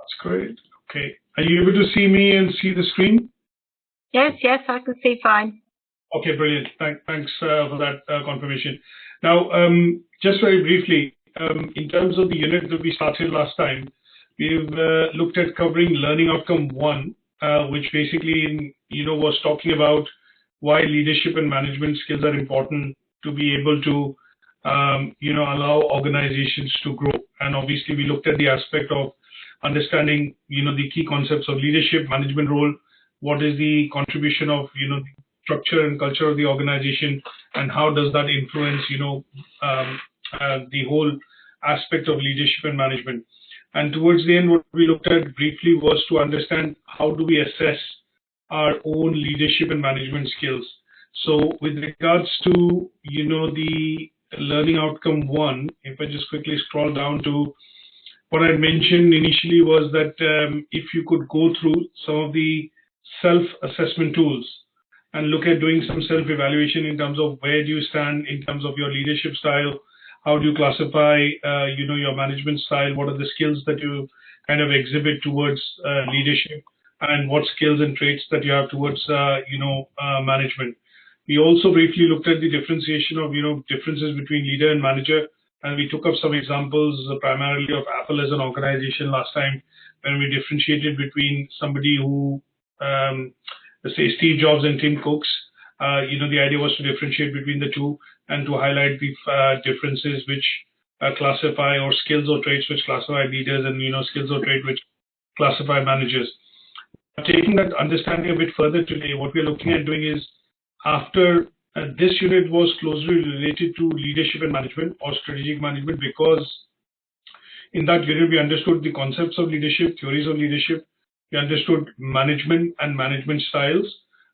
That's great. Okay. Are you able to see me and see the screen? Yes, I can see fine. Okay, brilliant. Thanks for that confirmation. Now, just very briefly, in terms of the unit that we started last time, we've looked at covering learning outcome 1, which basically, was talking about why leadership and management skills are important to be able to, allow organizations to grow. And obviously, we looked at the aspect of understanding, the key concepts of leadership, management role, what is the contribution of, the structure and culture of the organization, and how does that influence, the whole aspect of leadership and management. And towards the end, what we looked at briefly was to understand how do we assess our own leadership and management skills. So with regards to, the learning outcome 1, if I just quickly scroll down to what I mentioned initially was that if you could go through some of the self-assessment tools and look at doing some self-evaluation in terms of where do you stand in terms of your leadership style, how do you classify, your management style, what are the skills that you kind of exhibit towards leadership, and what skills and traits that you have towards, management. We also briefly looked at the differentiation of, differences between leader and manager, and we took up some examples primarily of Apple as an organization last time, when we differentiated between somebody who, let's say Steve Jobs and Tim Cook's. The idea was to differentiate between the two and to highlight the differences which classify, or skills or traits which classify leaders, and skills or traits which classify managers. Taking that understanding a bit further today, what we're looking at doing is, after this unit was closely related to leadership and management or strategic management, because in that unit we understood the concepts of leadership, theories of leadership, we understood management and management styles,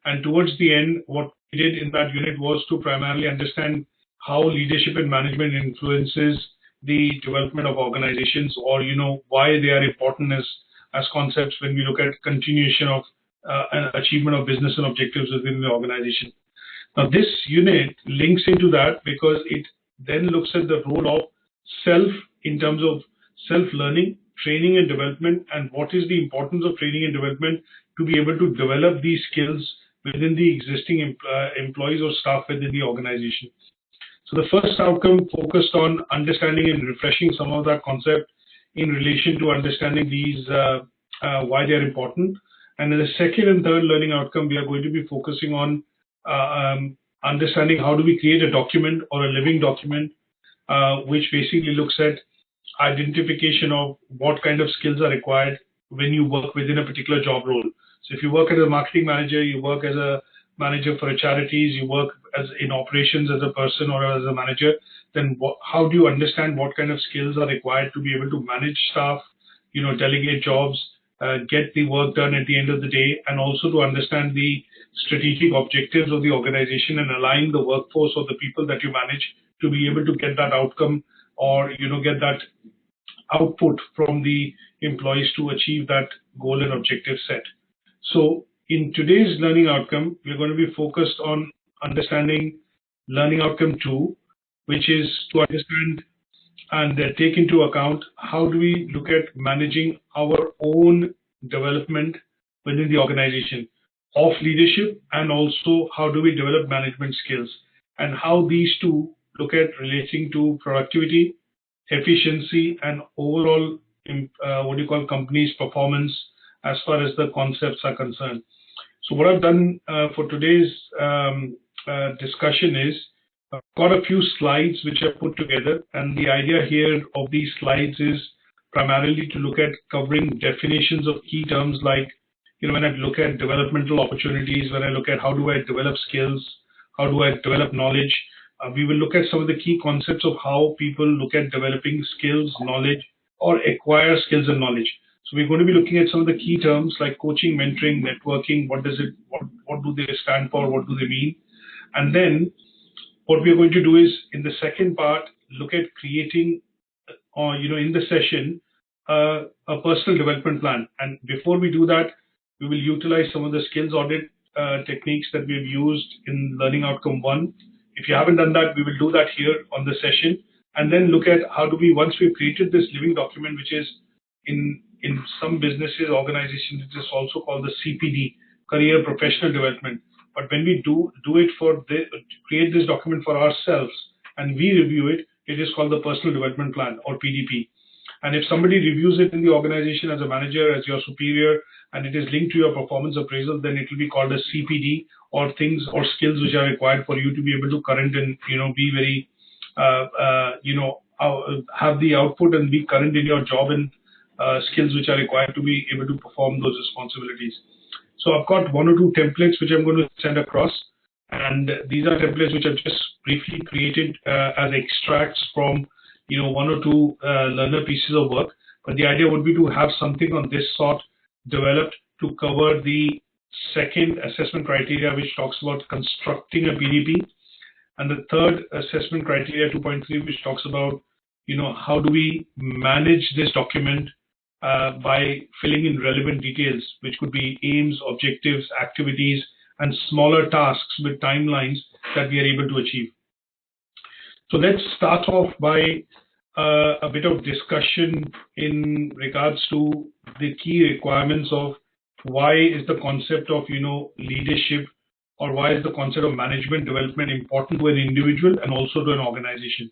and towards the end, what we did in that unit was to primarily understand how leadership and management influences the development of organizations, or why they are important as concepts when we look at continuation of an achievement of business and objectives within the organization. Now, this unit links into that because it then looks at the role of self in terms of self-learning, training and development, and what is the importance of training and development to be able to develop these skills within the existing employees or staff within the organization. So the first outcome focused on understanding and refreshing some of that concept in relation to understanding these, why they are important. And in the second and third learning outcome, we are going to be focusing on understanding how do we create a document or a living document, which basically looks at identification of what kind of skills are required when you work within a particular job role. So if you work as a marketing manager, you work as a manager for a charities, you work as in operations as a person or as a manager, then how do you understand what kind of skills are required to be able to manage staff, delegate jobs, get the work done at the end of the day, and also to understand the strategic objectives of the organization and align the workforce or the people that you manage to be able to get that outcome, or get that output from the employees to achieve that goal and objective set. So in today's learning outcome, we're going to be focused on understanding learning outcome 2, which is to understand and take into account how do we look at managing our own development within the organization of leadership, and also how do we develop management skills, and how these two look at relating to productivity, efficiency, and overall company's performance as far as the concepts are concerned. So what I've done for today's discussion is I've got a few slides which I've put together, and the idea here of these slides is primarily to look at covering definitions of key terms like, when I look at developmental opportunities, when I look at how do I develop skills, how do I develop knowledge, we will look at some of the key concepts of how people look at developing skills, knowledge, or acquire skills and knowledge. So we're going to be looking at some of the key terms like coaching, mentoring, networking. What do they stand for? What do they mean? And then what we're going to do is, in the second part, look at creating, in the session, a personal development plan. And before we do that, we will utilize some of the skills audit techniques that we've used in learning outcome 1. If you haven't done that, we will do that here on the session, and then look at how do we, once we've created this living document, which is in in some businesses, organizations, it is also called the CPD, Career Professional Development. But when we do it create this document for ourselves and we review it, it is called the Personal Development Plan, or PDP. And if somebody reviews it in the organization as a manager, as your superior, and it is linked to your performance appraisal, then it will be called a CPD, or things or skills which are required for you to be able to current and be very have the output and be current in your job, and skills which are required to be able to perform those responsibilities. So I've got one or two templates which I'm going to send across, and these are templates which I've just briefly created as extracts from one or two learner pieces of work. But the idea would be to have something on this sort developed to cover the second assessment criteria, which talks about constructing a PDP, and the third assessment criteria 2.3, which talks about how do we manage this document by filling in relevant details, which could be aims, objectives, activities, and smaller tasks with timelines that we are able to achieve. So let's start off by a bit of discussion in regards to the key requirements of why is the concept of leadership, or why is the concept of management development important to an individual and also to an organization.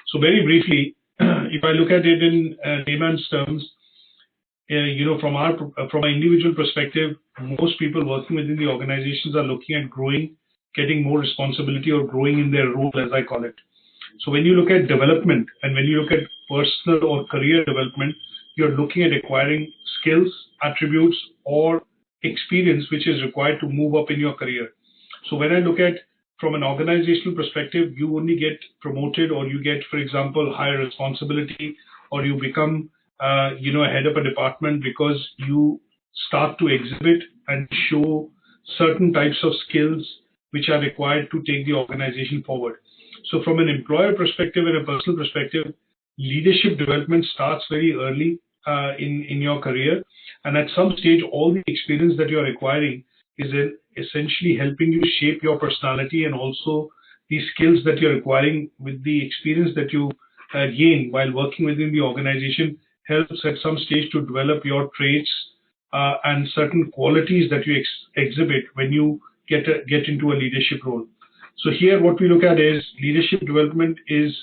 So very briefly, if I look at it in layman's terms, from an individual perspective, most people working within the organizations are looking at growing, getting more responsibility, or growing in their role, as I call it. So when you look at development and when you look at personal or career development, you're looking at acquiring skills, attributes, or experience which is required to move up in your career. So when I look at from an organizational perspective, you only get promoted, or you get, for example, higher responsibility, or you become head of a department because you start to exhibit and show certain types of skills which are required to take the organization forward. So from an employer perspective and a personal perspective, leadership development starts very early in your career. And at some stage, all the experience that you're acquiring is essentially helping you shape your personality, and also the skills that you're acquiring with the experience that you gain while working within the organization helps at some stage to develop your traits and certain qualities that you exhibit when you get into a leadership role. So here what we look at is leadership development is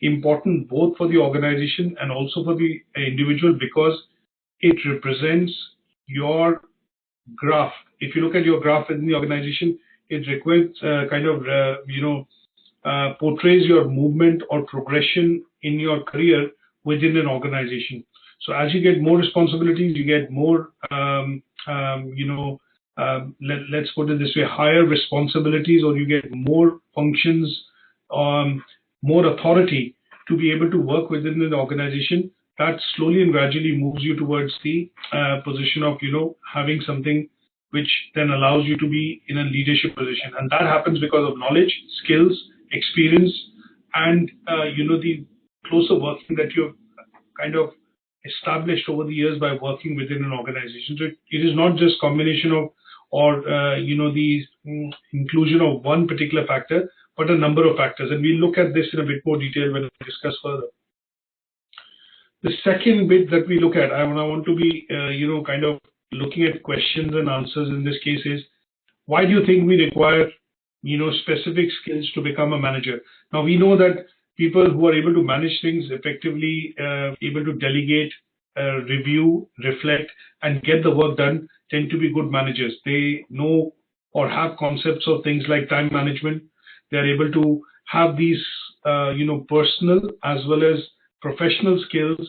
important both for the organization and also for the individual, because it represents your graph. If you look at your graph within the organization, it requires portrays your movement or progression in your career within an organization. So as you get more responsibilities, you get more, let's put it this way, higher responsibilities, or you get more functions, more authority to be able to work within an organization. That slowly and gradually moves you towards the position of, having something which then allows you to be in a leadership position. And that happens because of knowledge, skills, experience, and, the closer working that you've kind of established over the years by working within an organization. So it is not just combination of, or, the inclusion of one particular factor, but a number of factors. And we'll look at this in a bit more detail when we discuss further. The second bit that we look at, I want to be, kind of looking at questions and answers in this case is, why do you think we require, specific skills to become a manager? Now, we know that people who are able to manage things effectively, able to delegate, review, reflect, and get the work done tend to be good managers. They know or have concepts of things like time management. They're able to have these, personal as well as professional skills,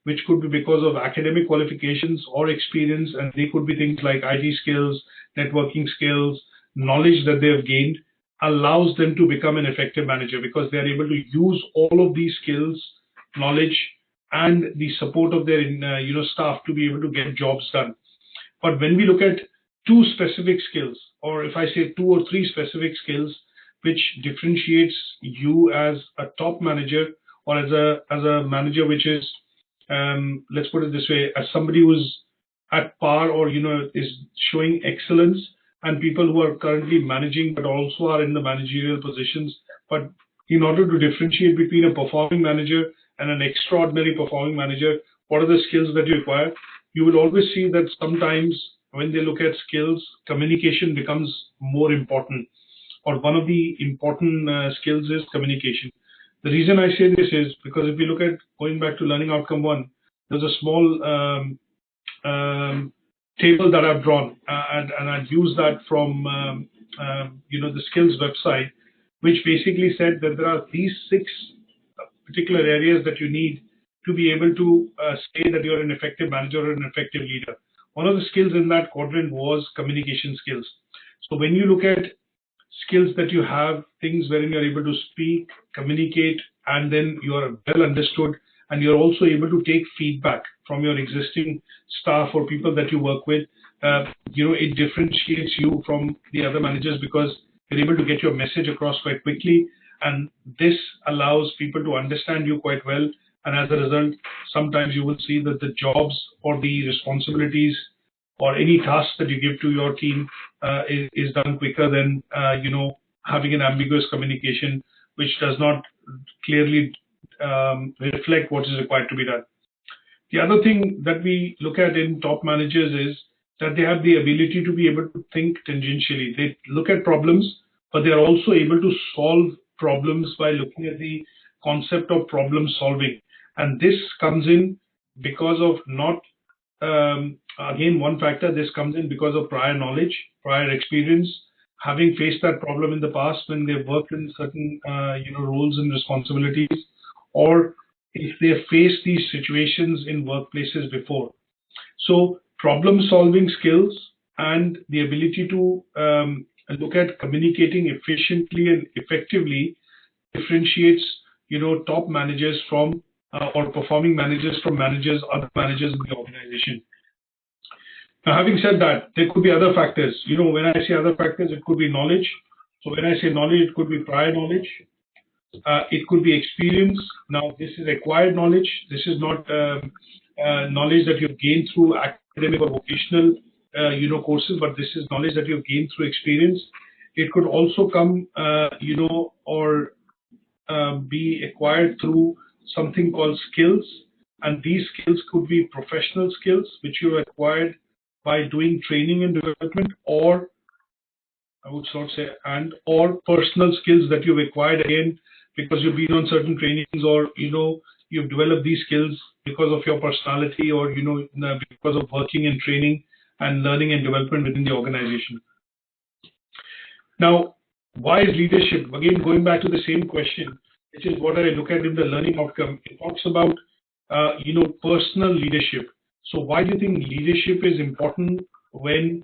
which could be because of academic qualifications or experience, and they could be things like IT skills, networking skills, knowledge that they have gained, allows them to become an effective manager because they are able to use all of these skills, knowledge, and the support of their staff to be able to get jobs done. But when we look at two specific skills, or if I say two or three specific skills, which differentiates you as a top manager or as a manager which is, let's put it this way, as somebody who's at par or, is showing excellence, and people who are currently managing but also are in the managerial positions. But in order to differentiate between a performing manager and an extraordinary performing manager, what are the skills that you require? you will always see that sometimes when they look at skills, communication becomes more important, or one of the important skills is communication. The reason I say this is because if you look at going back to learning outcome one, there's a small table that I've drawn, and I've used that from the skills website, which basically said that there are these 6 particular areas that you need to be able to say that you're an effective manager or an effective leader. One of the skills in that quadrant was communication skills. So when you look at skills that you have, things wherein you're able to speak, communicate, and then you are well understood, and you're also able to take feedback from your existing staff or people that you work with, it differentiates you from the other managers because you're able to get your message across quite quickly, and this allows people to understand you quite well. And as a result, sometimes you will see that the jobs or the responsibilities or any task that you give to your team is done quicker than having an ambiguous communication which does not clearly reflect what is required to be done. The other thing that we look at in top managers is that they have the ability to be able to think tangentially. They look at problems, but they are also able to solve problems by looking at the concept of problem solving. And this comes in because of not, again, one factor, this comes in because of prior knowledge, prior experience, having faced that problem in the past when they've worked in certain roles and responsibilities, or if they have faced these situations in workplaces before. So problem solving skills and the ability to look at communicating efficiently and effectively differentiates top managers from or performing managers from other managers in the organization. Now, having said that, there could be other factors. When I say other factors, it could be knowledge. So when I say knowledge, it could be prior knowledge. It could be experience. Now, this is acquired knowledge. This is not knowledge that you've gained through academic or vocational courses, but this is knowledge that you've gained through experience. It could also come, or be acquired through something called skills. And these skills could be professional skills, which you acquired by doing training and development, or I would sort of say, or personal skills that you've acquired again because you've been on certain trainings, or you've developed these skills because of your personality, or because of working and training and learning and development within the organization. Now, why is leadership? Again, going back to the same question, which is what I look at in the learning outcome. It talks about personal leadership. So why do you think leadership is important when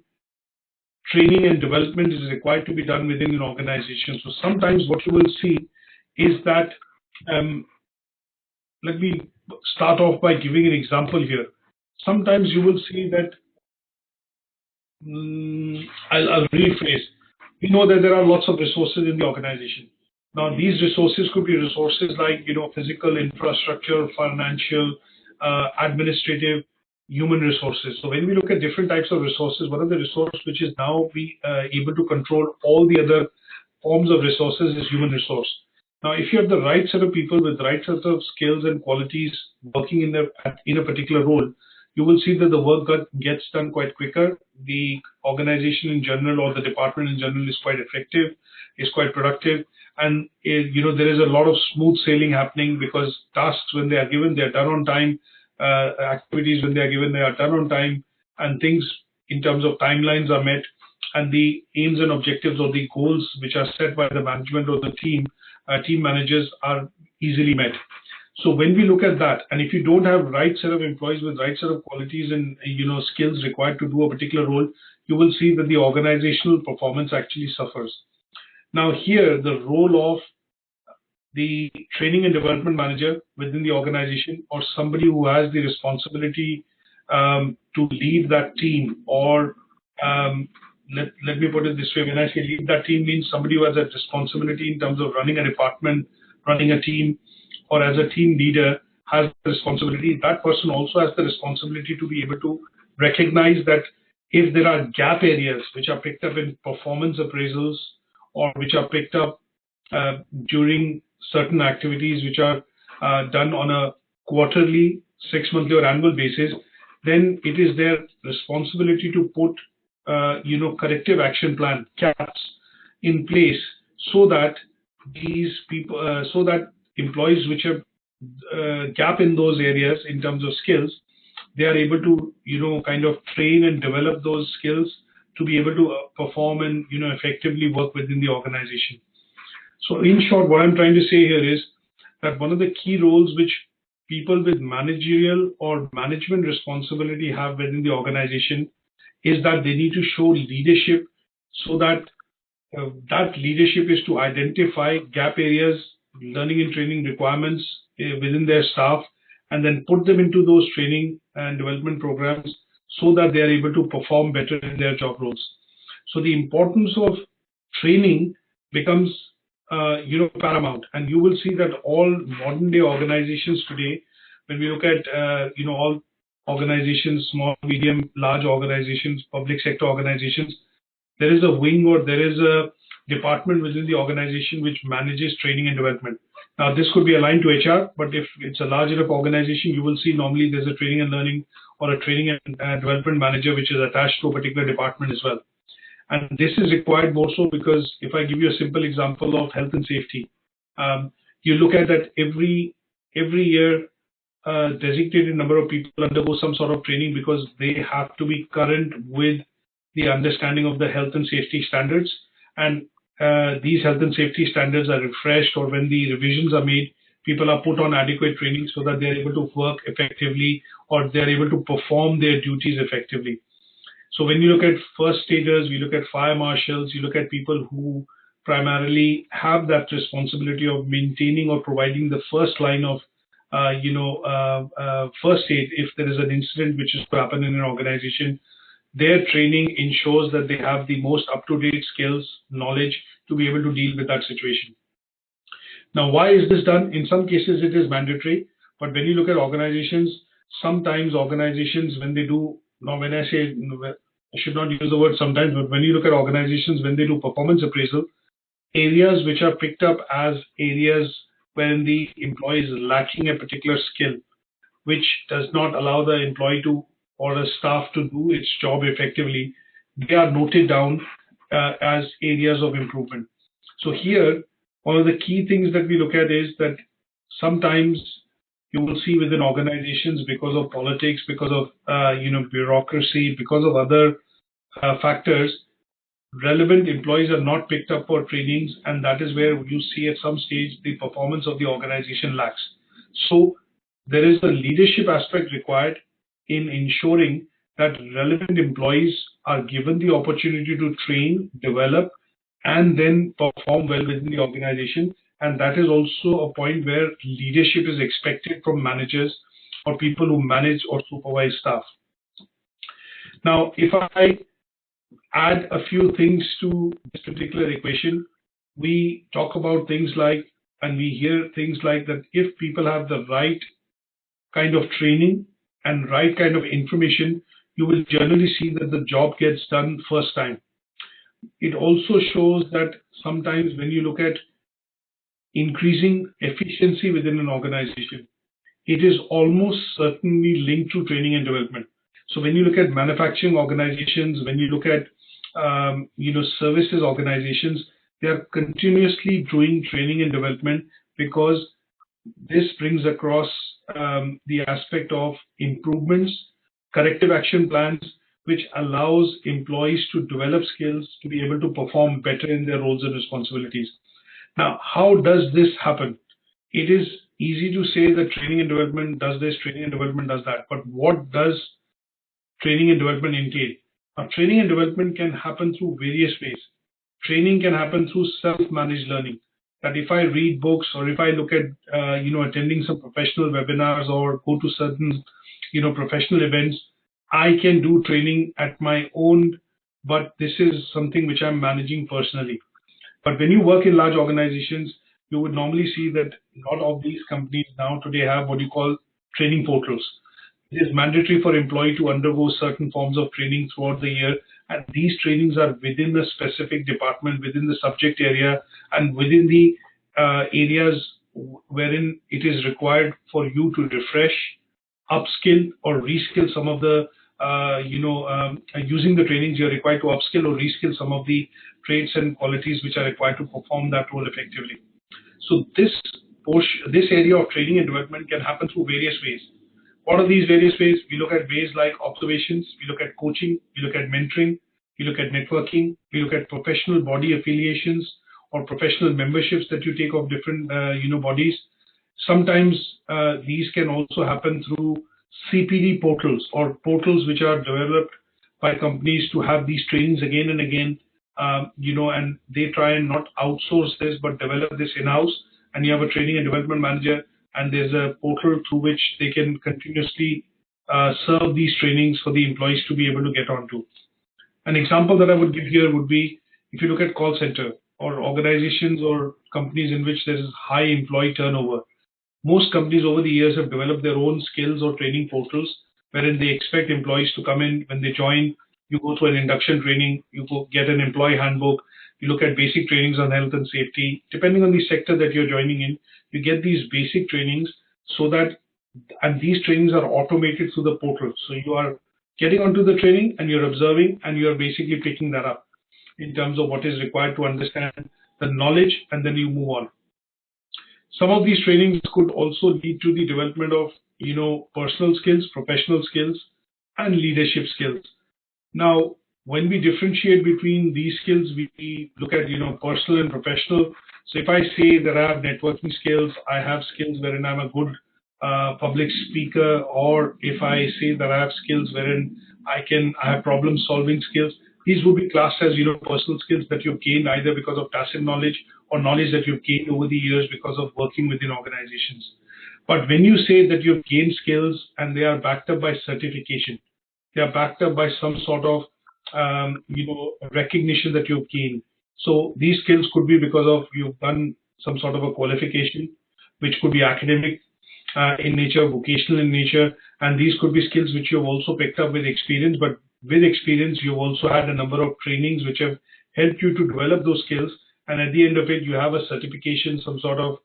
training and development is required to be done within an organization? So sometimes what you will see is that, let me start off by giving an example here. Sometimes you will see that, I'll rephrase. We know that there are lots of resources in the organization. Now, these resources could be resources like, physical infrastructure, financial, administrative, human resources. So when we look at different types of resources, one of the resources which is now able to control all the other forms of resources is human resource. Now, if you have the right set of people with the right set of skills and qualities working in a particular role, you will see that the work gets done quite quicker. The organization in general, or the department in general, is quite effective, is quite productive. And there is a lot of smooth sailing happening because tasks, when they are given, they are done on time. Activities, when they are given, they are done on time, and things in terms of timelines are met, and the aims and objectives or the goals which are set by the management or the team managers are easily met. So when we look at that, and if you don't have right set of employees with right set of qualities and skills required to do a particular role, you will see that the organizational performance actually suffers. Now here, the role of the training and development manager within the organization, or somebody who has the responsibility to lead that team, or let me put it this way, when I say lead that team, means somebody who has a responsibility in terms of running a department, running a team, or as a team leader has the responsibility. That person also has the responsibility to be able to recognize that if there are gap areas which are picked up in performance appraisals, or which are picked up during certain activities which are done on a quarterly, 6 monthly, or annual basis, then it is their responsibility to put, corrective action plan caps in place so that these people, so that employees which have gap in those areas in terms of skills, they are able to, kind of train and develop those skills to be able to perform and, effectively work within the organization. So in short, what I'm trying to say here is that one of the key roles which people with managerial or management responsibility have within the organization is that they need to show leadership, so that that leadership is to identify gap areas, learning and training requirements within their staff, and then put them into those training and development programs so that they are able to perform better in their job roles. So the importance of training becomes paramount, and you will see that all modern day organizations today, when we look at all organizations, small, medium, large organizations, public sector organizations, there is a wing or there is a department within the organization which manages training and development. Now, this could be aligned to HR, but if it's a large enough organization, you will see normally there's a training and learning or a training and development manager which is attached to a particular department as well. And this is required more so because if I give you a simple example of health and safety, you look at that every year, a designated number of people undergo some sort of training because they have to be current with the understanding of the health and safety standards. And these health and safety standards are refreshed, or when the revisions are made, people are put on adequate training so that they're able to work effectively or they're able to perform their duties effectively. So when you look at first aiders, we look at fire marshals, you look at people who primarily have that responsibility of maintaining or providing the first line of first aid if there is an incident which is to happen in an organization. Their training ensures that they have the most up-to-date skills, knowledge to be able to deal with that situation. Now, why is this done? In some cases, it is mandatory. But when you look at organizations, sometimes organizations, when they do, now when I say, I should not use the word sometimes, but when you look at organizations, when they do performance appraisal, areas which are picked up as areas when the employee is lacking a particular skill, which does not allow the employee to or the staff to do its job effectively, they are noted down as areas of improvement. So here, one of the key things that we look at is that sometimes you will see within organizations, because of politics, because of bureaucracy, because of other factors, relevant employees are not picked up for trainings, and that is where you see at some stage the performance of the organization lacks. So there is a leadership aspect required in ensuring that relevant employees are given the opportunity to train, develop, and then perform well within the organization. And that is also a point where leadership is expected from managers or people who manage or supervise staff. Now, if I add a few things to this particular equation, we talk about things like, and we hear things like that if people have the right kind of training and right kind of information, you will generally see that the job gets done first time. It also shows that sometimes when you look at increasing efficiency within an organization, it is almost certainly linked to training and development. So when you look at manufacturing organizations, when you look at services organizations, they are continuously doing training and development because this brings across the aspect of improvements, corrective action plans, which allows employees to develop skills to be able to perform better in their roles and responsibilities. Now, how does this happen? It is easy to say that training and development does this, training and development does that, but what does training and development entail? Now, training and development can happen through various ways. Training can happen through self-managed learning. That if I read books or if I look at attending some professional webinars or go to certain professional events, I can do training at my own, but this is something which I'm managing personally. But when you work in large organizations, you would normally see that a lot of these companies now today have what you call training portals. It is mandatory for employee to undergo certain forms of training throughout the year, and these trainings are within the specific department, within the subject area, and within the areas wherein it is required for you to refresh, upskill or reskill some of the, using the trainings, you're required to upskill or reskill some of the traits and qualities which are required to perform that role effectively. So this area of training and development can happen through various ways. What are these various ways? We look at ways like observations, we look at coaching, we look at mentoring, we look at networking, we look at professional body affiliations or professional memberships that you take of different bodies. Sometimes these can also happen through CPD portals or portals which are developed by companies to have these trainings again and again, and they try and not outsource this but develop this in-house, and you have a training and development manager, and there's a portal through which they can continuously serve these trainings for the employees to be able to get onto. An example that I would give here would be if you look at call center or organizations or companies in which there is high employee turnover. Most companies over the years have developed their own skills or training portals wherein they expect employees to come in. When they join, you go through an induction training, you go get an employee handbook, you look at basic trainings on health and safety. Depending on the sector that you're joining in, you get these basic trainings so that, and these trainings are automated through the portal. So you are getting onto the training and you're observing and you're basically picking that up in terms of what is required to understand the knowledge, and then you move on. Some of these trainings could also lead to the development of, personal skills, professional skills, and leadership skills. Now, when we differentiate between these skills, we look at, personal and professional. So if I say that I have networking skills, I have skills wherein I'm a good public speaker, or if I say that I have skills wherein I have problem-solving skills, these would be classed as, personal skills that you've gained either because of tacit knowledge or knowledge that you've gained over the years because of working within organizations. But when you say that you've gained skills and they are backed up by certification, they are backed up by some sort of, recognition that you've gained. So these skills could be because of you've done some sort of a qualification, which could be academic in nature, vocational in nature, and these could be skills which you've also picked up with experience. But with experience, you've also had a number of trainings which have helped you to develop those skills. And at the end of it, you have a certification, some sort of,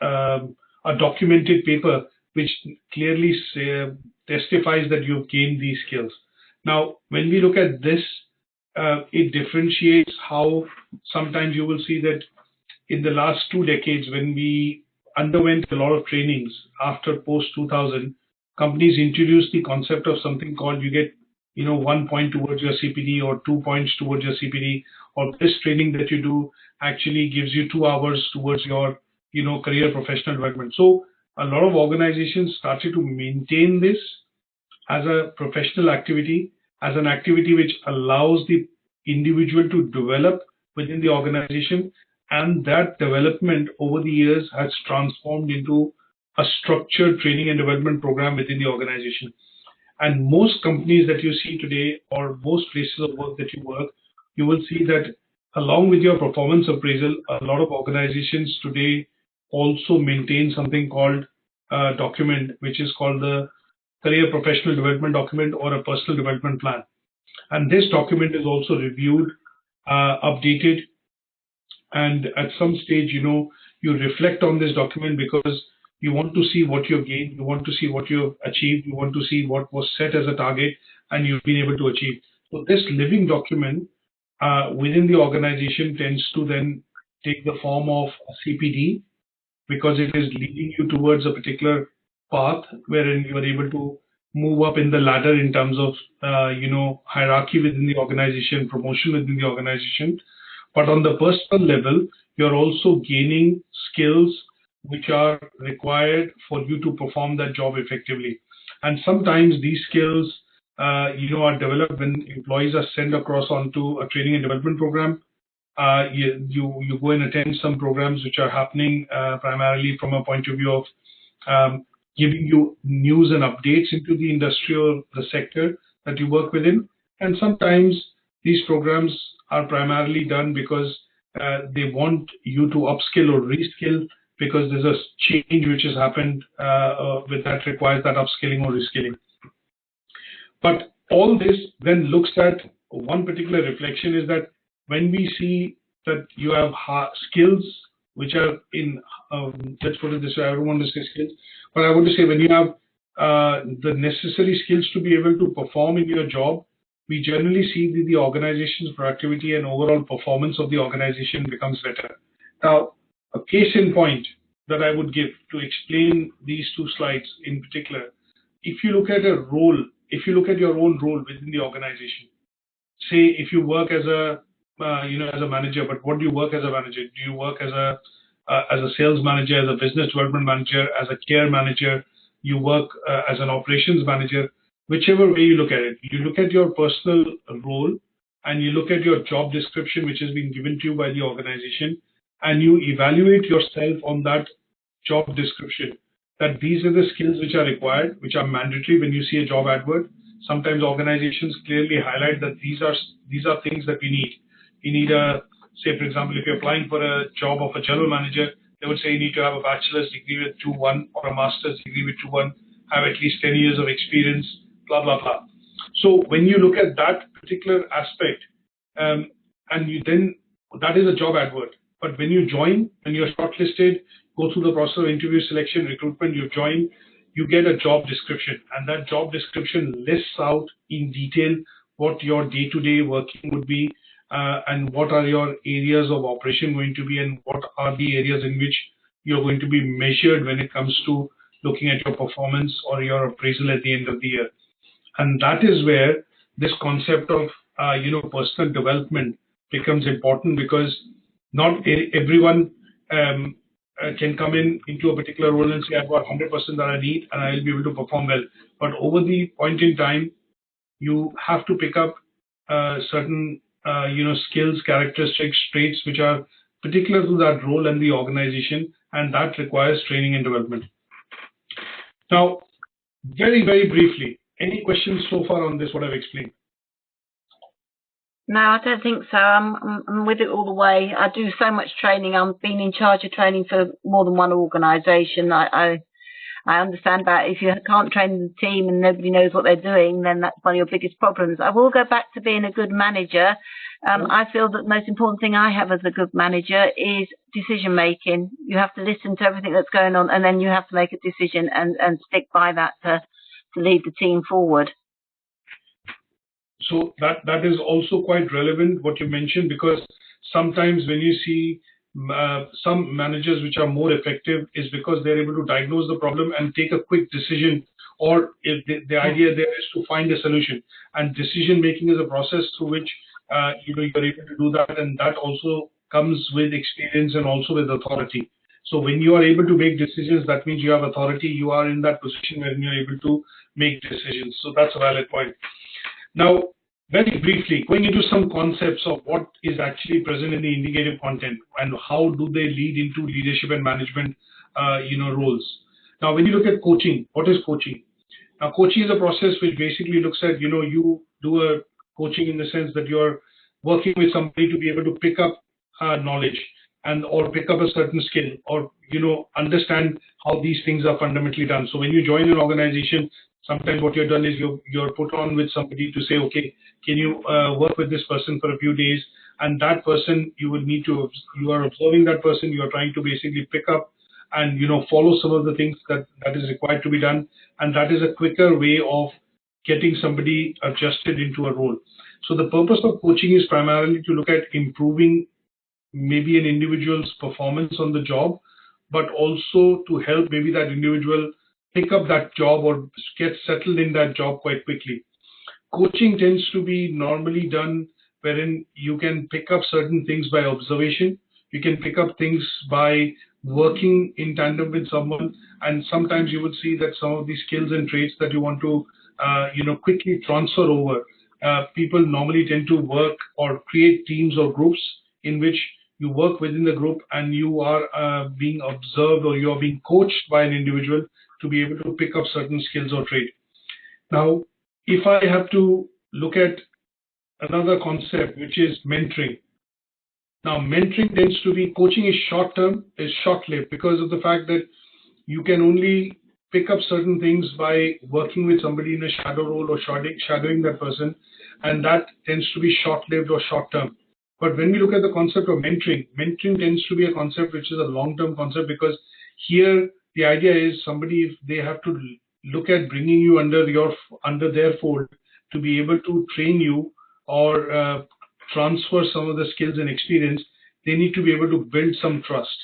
a documented paper which clearly testifies that you've gained these skills. Now, when we look at this, it differentiates how sometimes you will see that in the last 2 decades, when we underwent a lot of trainings after post 2000, companies introduced the concept of something called you get 1 point towards your CPD or 2 points towards your CPD, or this training that you do actually gives you 2 hours towards your career professional development. So a lot of organizations started to maintain this as a professional activity, as an activity which allows the individual to develop within the organization, and that development over the years has transformed into a structured training and development program within the organization. And most companies that you see today, or most places of work that you work, you will see that along with your performance appraisal, a lot of organizations today also maintain something called a document, which is called the Career Professional Development Document or a Personal Development Plan. And this document is also reviewed, updated, and at some stage, you reflect on this document because you want to see what you've gained, you want to see what you've achieved, you want to see what was set as a target and you've been able to achieve. So this living document within the organization tends to then take the form of a CPD, because it is leading you towards a particular path wherein you are able to move up in the ladder in terms of hierarchy within the organization, promotion within the organization. But on the personal level, you're also gaining skills which are required for you to perform that job effectively. And sometimes these skills are developed when employees are sent across onto a training and development program. You go and attend some programs which are happening primarily from a point of view of giving you news and updates into the industry or the sector that you work within. And sometimes these programs are primarily done because they want you to upskill or reskill, because there's a change which has happened with that requires that upskilling or reskilling. But all this then looks at one particular reflection is that when we see that you have skills which are in, let's put it this way, I don't want to say skills, but I want to say when you have the necessary skills to be able to perform in your job, we generally see that the organization's productivity and overall performance of the organization becomes better. Now, a case in point that I would give to explain these two slides in particular, if you look at a role, if you look at your own role within the organization, say if you work as a as a manager, but what do you work as a manager? Do you work as a sales manager, as a business development manager, as a care manager? You work as an operations manager? Whichever way you look at it, you look at your personal role and you look at your job description, which has been given to you by the organization, and you evaluate yourself on that job description, that these are the skills which are required, which are mandatory when you see a job advert. Sometimes organizations clearly highlight that these are things that we need. You need say, for example, if you're applying for a job of a general manager, they would say you need to have a bachelor's degree with 2.1 or a master's degree with 2.1, have at least 10 years of experience, blah, blah, blah. So when you look at that particular aspect, and that is a job advert. But when you join, when you're shortlisted, go through the process of interview, selection, recruitment, you join, you get a job description. And that job description lists out in detail what your day-to-day working would be, and what are your areas of operation going to be, and what are the areas in which you're going to be measured when it comes to looking at your performance or your appraisal at the end of the year. And that is where this concept of personal development becomes important, because not everyone can come into a particular role and say, I've got 100% that I need and I'll be able to perform well. But over the point in time, you have to pick up certain skills, characteristics, traits which are particular to that role and the organization, and that requires training and development. Now, very, very briefly, any questions so far on this, what I've explained? No, I don't think so. I'm with it all the way. I do so much training. I've been in charge of training for more than one organisation. I understand that if you can't train the team and nobody knows what they're doing, then that's one of your biggest problems. I will go back to being a good manager. I feel that the most important thing I have as a good manager is decision making. You have to listen to everything that's going on, and then you have to make a decision and stick by that to lead the team forward. So that is also quite relevant what you mentioned, because sometimes when you see some managers which are more effective is because they're able to diagnose the problem and take a quick decision, or if the idea there is to find a solution. And decision making is a process through which you're able to do that, and that also comes with experience and also with authority. So when you are able to make decisions, that means you have authority. You are in that position where you're able to make decisions. So that's a valid point. Now, very briefly, going into some concepts of what is actually present in the indicative content and how do they lead into leadership and management, roles. Now, when you look at coaching, what is coaching? Now, coaching is a process which basically looks at, you do a coaching in the sense that you're working with somebody to be able to pick up knowledge or pick up a certain skill, or, understand how these things are fundamentally done. So when you join an organization, sometimes what you're done is you're put on with somebody to say, okay, can you work with this person for a few days? And that person, you are observing that person, you are trying to basically pick up and, follow some of the things that is required to be done. And that is a quicker way of getting somebody adjusted into a role. So the purpose of coaching is primarily to look at improving maybe an individual's performance on the job, but also to help maybe that individual pick up that job or get settled in that job quite quickly. Coaching tends to be normally done wherein you can pick up certain things by observation. You can pick up things by working in tandem with someone, and sometimes you would see that some of these skills and traits that you want to quickly transfer over, people normally tend to work or create teams or groups in which you work within the group and you are being observed, or you are being coached by an individual to be able to pick up certain skills or traits. Now, if I have to look at another concept, which is mentoring. Now, mentoring tends to be, coaching is short-term, is short-lived, because of the fact that you can only pick up certain things by working with somebody in a shadow role or shadowing that person, and that tends to be short-lived or short-term. But when we look at the concept of mentoring, mentoring tends to be a concept which is a long-term concept, because here the idea is somebody, if they have to look at bringing you under their fold to be able to train you or transfer some of the skills and experience, they need to be able to build some trust.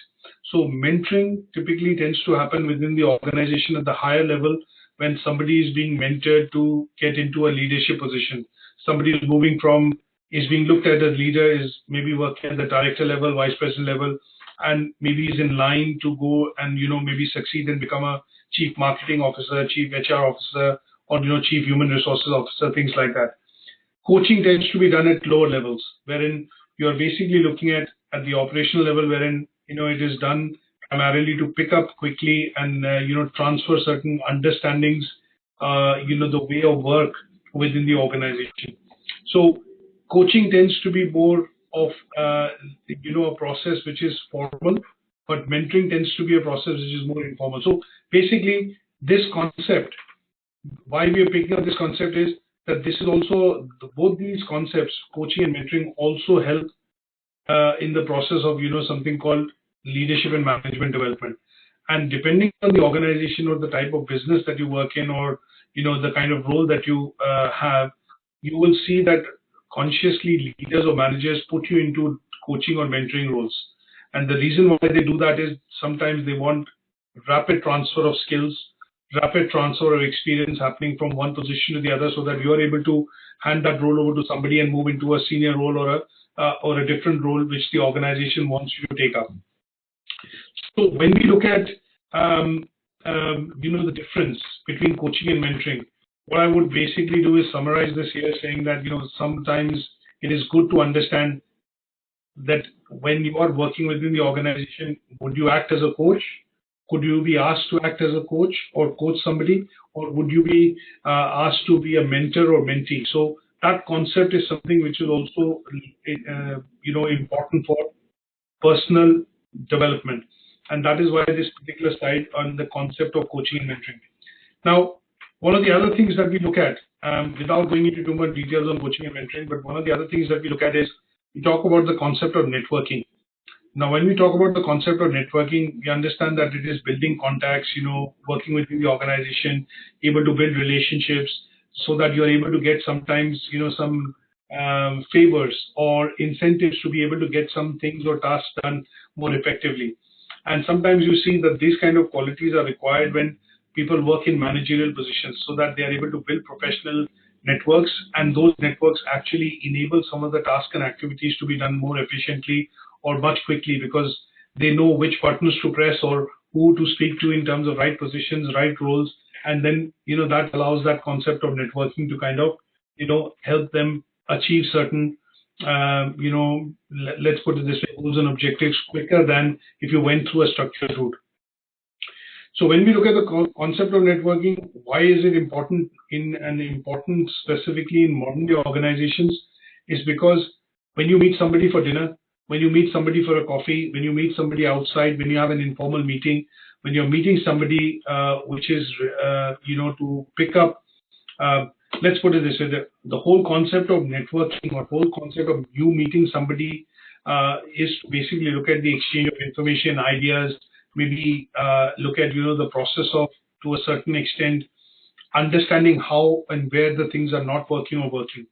So mentoring typically tends to happen within the organization at the higher level, when somebody is being mentored to get into a leadership position. Somebody is being looked at as leader, is maybe working at the director level, vice president level, and maybe is in line to go and maybe succeed and become a chief marketing officer, chief HR officer, or chief human resources officer, things like that. Coaching tends to be done at lower levels, wherein you're basically looking at the operational level, wherein it is done primarily to pick up quickly and transfer certain understandings, the way of work within the organization. So coaching tends to be more of a process which is formal, but mentoring tends to be a process which is more informal. So basically, this concept, why we are picking up this concept, is that this is also, both these concepts, coaching and mentoring, also help in the process of something called leadership and management development. And depending on the organization or the type of business that you work in, or the kind of role that you have, you will see that consciously leaders or managers put you into coaching or mentoring roles. And the reason why they do that is sometimes they want rapid transfer of skills, rapid transfer of experience happening from one position to the other, so that you are able to hand that role over to somebody and move into a senior role or a different role which the organization wants you to take up. So when we look at the difference between coaching and mentoring, what I would basically do is summarize this here, saying that sometimes it is good to understand that when you are working within the organization, would you act as a coach? Could you be asked to act as a coach or coach somebody, or would you be asked to be a mentor or mentee? So that concept is something which is also important for personal development, and that is why this particular slide on the concept of coaching and mentoring. Now, one of the other things that we look at, without going into too much details on coaching and mentoring, but one of the other things that we look at is we talk about the concept of networking. Now, when we talk about the concept of networking, we understand that it is building contacts, working within the organization, able to build relationships, so that you're able to get sometimes, some favors or incentives to be able to get some things or tasks done more effectively. And sometimes you see that these kind of qualities are required when people work in managerial positions, so that they are able to build professional networks, and those networks actually enable some of the tasks and activities to be done more efficiently or much quickly, because they know which buttons to press or who to speak to in terms of right positions, right roles, and then that allows that concept of networking to kind of help them achieve certain let's put it this way, goals and objectives quicker than if you went through a structured route. So when we look at the concept of networking, why is it important specifically in modern day organizations, is because when you meet somebody for dinner, when you meet somebody for a coffee, when you meet somebody outside, when you have an informal meeting, when you're meeting somebody which is to pick up, let's put it this way, the whole concept of networking or whole concept of you meeting somebody is to basically look at the exchange of information, ideas, maybe look at the process of, to a certain extent, understanding how and where the things are not working or working.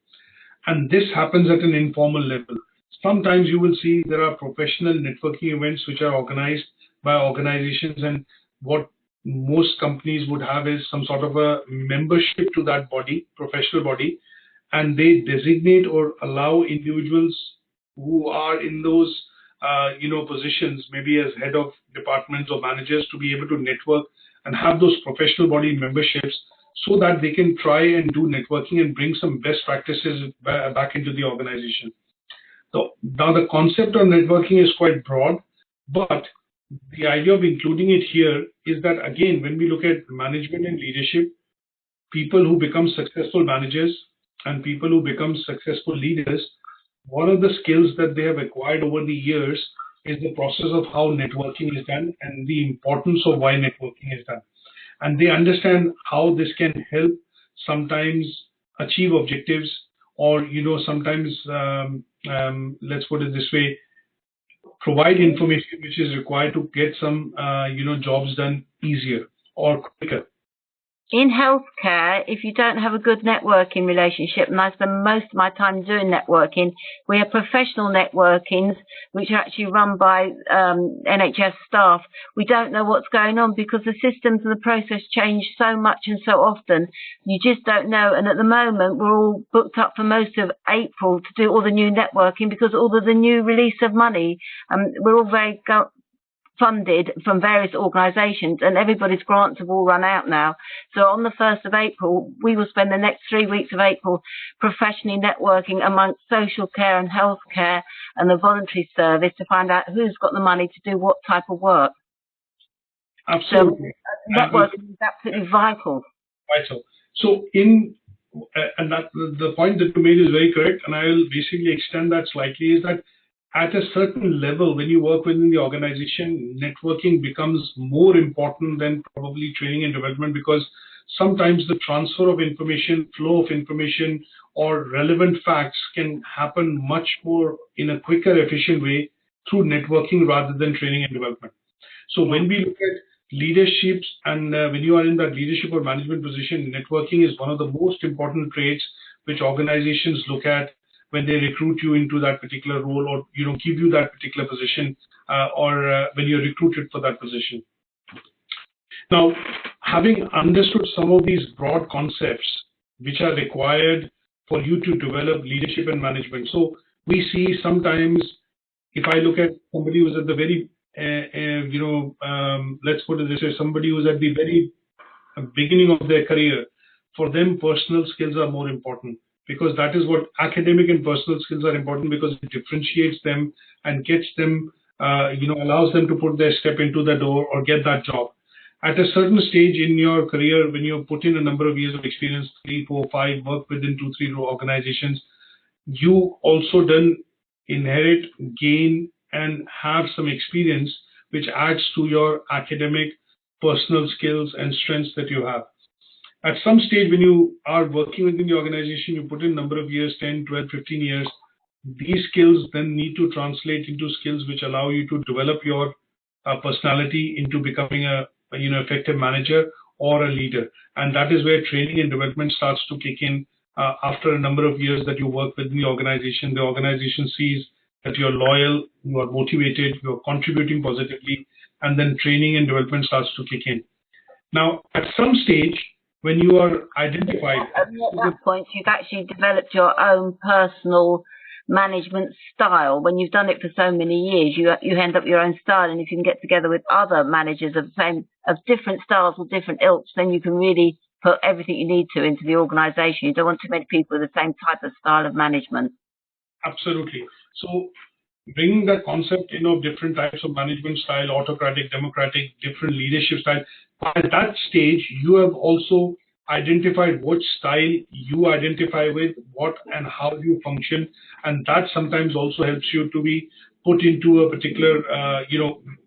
And this happens at an informal level. Sometimes you will see there are professional networking events which are organized by organizations, and what most companies would have is some sort of a membership to that body, professional body, and they designate or allow individuals who are in those positions, maybe as head of departments or managers, to be able to network and have those professional body memberships, so that they can try and do networking and bring some best practices back into the organization. So now the concept of networking is quite broad, but the idea of including it here is that, again, when we look at management and leadership, people who become successful managers and people who become successful leaders, one of the skills that they have acquired over the years is the process of how networking is done and the importance of why networking is done. And they understand how this can help sometimes achieve objectives, or sometimes let's put it this way, provide information which is required to get some jobs done easier or quicker. In healthcare, if you don't have a good networking relationship, and I spend most of my time doing networking, we have professional networkings which are actually run by NHS staff. We don't know what's going on because the systems and the process change so much and so often. You just don't know. And at the moment, we're all booked up for most of April to do all the new networking because all of the new release of money. We're all very funded from various organisations, and everybody's grants have all run out now. So on the 1st of April, we will spend the next 3 weeks of April professionally networking amongst social care and healthcare and the voluntary service to find out who's got the money to do what type of work. Absolutely. So networking is absolutely vital. Vital. So and that the point that you made is very correct, and I will basically extend that slightly, is that at a certain level, when you work within the organization, networking becomes more important than probably training and development, because sometimes the transfer of information, flow of information, or relevant facts can happen much more in a quicker, efficient way through networking rather than training and development. So when we look at leaderships and when you are in that leadership or management position, networking is one of the most important traits which organizations look at when they recruit you into that particular role, or give you that particular position, or when you're recruited for that position. Now, having understood some of these broad concepts which are required for you to develop leadership and management, so we see sometimes, if I look at somebody who's at the very, let's put it this way, somebody who's at the very beginning of their career, for them personal skills are more important, because that is what academic and personal skills are important, because it differentiates them and gets them, allows them to put their step into the door or get that job. At a certain stage in your career, when you put in a number of years of experience, 3, 4, 5, work within 2, 3 organizations, you also then inherit, gain, and have some experience which adds to your academic, personal skills and strengths that you have. At some stage, when you are working within the organization, you put in a number of years, 10, 12, 15 years, these skills then need to translate into skills which allow you to develop your personality into becoming a effective manager or a leader. And that is where training and development starts to kick in after a number of years that you work within the organization. The organization sees that you're loyal, you are motivated, you're contributing positively, and then training and development starts to kick in. Now, at some stage, when you are identified, at that point, you've actually developed your own personal management style. When you've done it for so many years, you end up your own style. And if you can get together with other managers of different styles or different ilks, then you can really put everything you need to into the organization. You don't want too many people with the same type of style of management. Absolutely. So bringing that concept of different types of management style, autocratic, democratic, different leadership style, at that stage, you have also identified which style you identify with, what and how you function, and that sometimes also helps you to be put into a particular,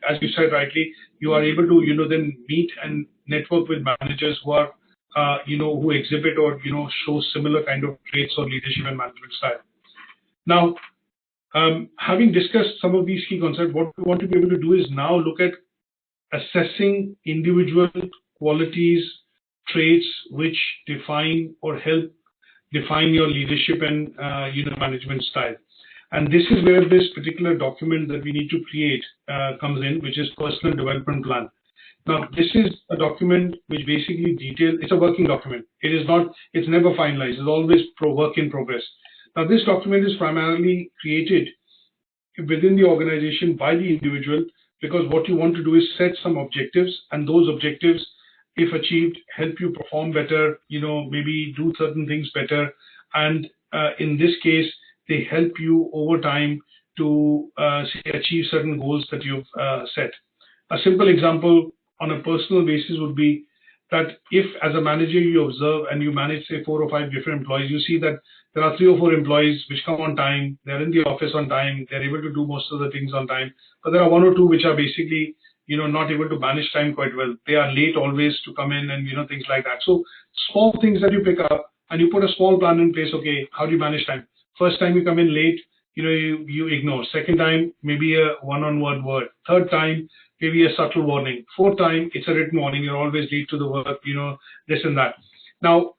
as you said rightly, you are able to, then meet and network with managers who are, who exhibit or, show similar kind of traits or leadership and management style. Now, having discussed some of these key concepts, what we want to be able to do is now look at assessing individual qualities, traits which define or help define your leadership and management style. And this is where this particular document that we need to create comes in, which is Personal Development Plan. Now, this is a document which basically details, it's a working document. It is not, it's never finalized. It's always work in progress. Now, this document is primarily created within the organization by the individual, because what you want to do is set some objectives, and those objectives, if achieved, help you perform better, maybe do certain things better. And in this case, they help you over time to achieve certain goals that you've set. A simple example on a personal basis would be that if as a manager you observe and you manage, say, 4 or 5 different employees, you see that there are 3 or 4 employees which come on time, they're in the office on time, they're able to do most of the things on time, but there are 1 or 2 which are basically, not able to manage time quite well. They are late always to come in and, things like that. So small things that you pick up, and you put a small plan in place. Okay, how do you manage time? First time you come in late, you ignore. Second time, maybe a one-on-one word. Third time, maybe a subtle warning. Fourth time, it's a written warning. You're always late to the work, this and that. Now,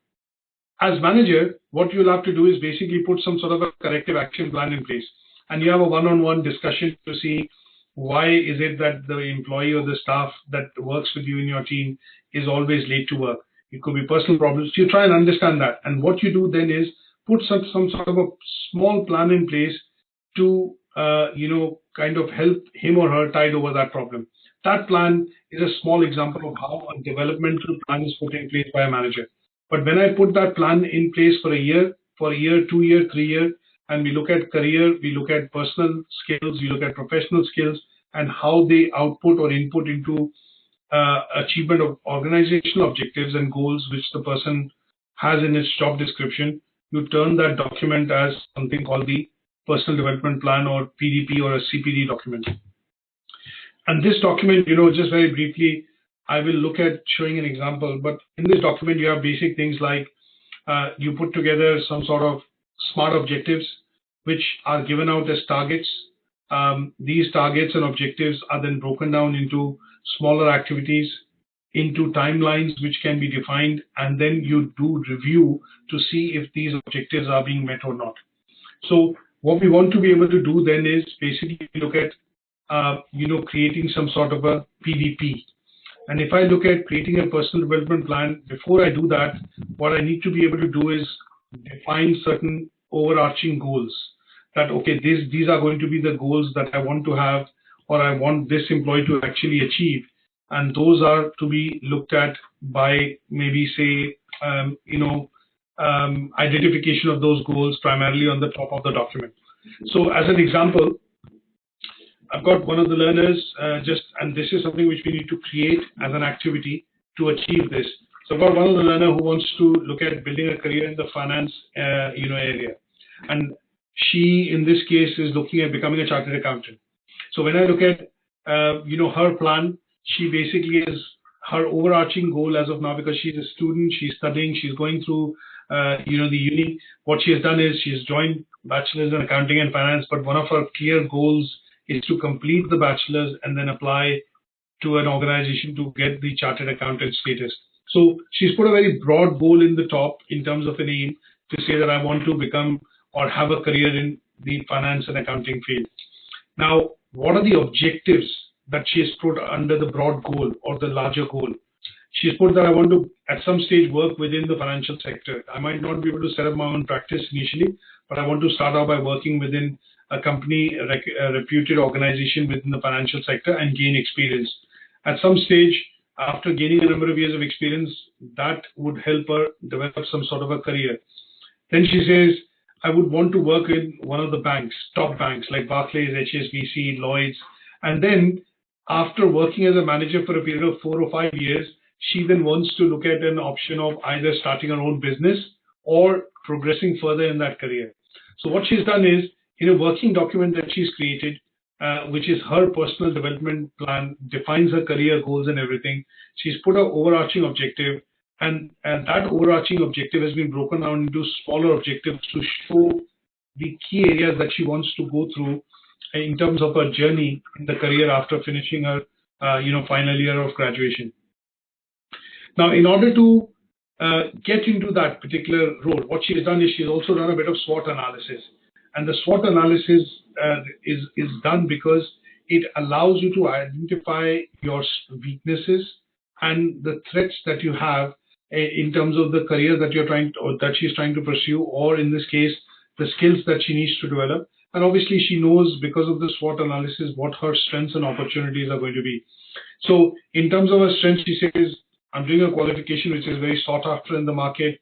as manager, what you'll have to do is basically put some sort of a corrective action plan in place. And you have a one-on-one discussion to see why is it that the employee or the staff that works with you in your team is always late to work. It could be personal problems. You try and understand that. And what you do then is put some sort of a small plan in place to, kind of help him or her tide over that problem. That plan is a small example of how a developmental plan is put in place by a manager. But when I put that plan in place for a year, 2 year, 3 year, and we look at career, we look at personal skills, we look at professional skills, and how they output or input into achievement of organizational objectives and goals which the person has in his job description, you turn that document as something called the Personal Development Plan or PDP or a CPD document. And this document, just very briefly, I will look at showing an example, but in this document, you have basic things like you put together some sort of SMART objectives, which are given out as targets. These targets and objectives are then broken down into smaller activities, into timelines which can be defined, and then you do review to see if these objectives are being met or not. So what we want to be able to do then is basically look at, creating some sort of a PDP. And if I look at creating a personal development plan, before I do that, what I need to be able to do is define certain overarching goals. That, okay, these are going to be the goals that I want to have, or I want this employee to actually achieve. And those are to be looked at by maybe say, identification of those goals primarily on the top of the document. So as an example, I've got one of the learners and this is something which we need to create as an activity to achieve this. So I've got one of the learner who wants to look at building a career in the finance, area. And she, in this case, is looking at becoming a chartered accountant. So when I look at, her plan, she basically is her overarching goal as of now, because she's a student, she's studying, she's going through, the uni. What she has done is she's joined bachelor's in accounting and finance, but one of her clear goals is to complete the bachelor's and then apply to an organization to get the chartered accountant status. So she's put a very broad goal in the top in terms of an aim to say that I want to become or have a career in the finance and accounting field. Now, what are the objectives that she has put under the broad goal or the larger goal? She's put that I want to, at some stage, work within the financial sector. I might not be able to set up my own practice initially, but I want to start out by working within a company, a reputed organization within the financial sector and gain experience. At some stage, after gaining a number of years of experience, that would help her develop some sort of a career. Then she says, I would want to work in one of the banks, top banks like Barclays, HSBC, Lloyds. And then after working as a manager for a period of 4 or 5 years, she then wants to look at an option of either starting her own business or progressing further in that career. So what she's done is, in a working document that she's created, which is her personal development plan, defines her career goals and everything, she's put an overarching objective, and that overarching objective has been broken down into smaller objectives to show the key areas that she wants to go through in terms of her journey in the career after finishing her final year of graduation. Now, in order to get into that particular role, what she has done is she's also done a bit of SWOT analysis. And the SWOT analysis is done because it allows you to identify your weaknesses and the threats that you have in terms of the career that you're trying to, or that she's trying to pursue, or in this case, the skills that she needs to develop. And obviously, she knows because of the SWOT analysis what her strengths and opportunities are going to be. So in terms of her strengths, she says, I'm doing a qualification which is very sought after in the market.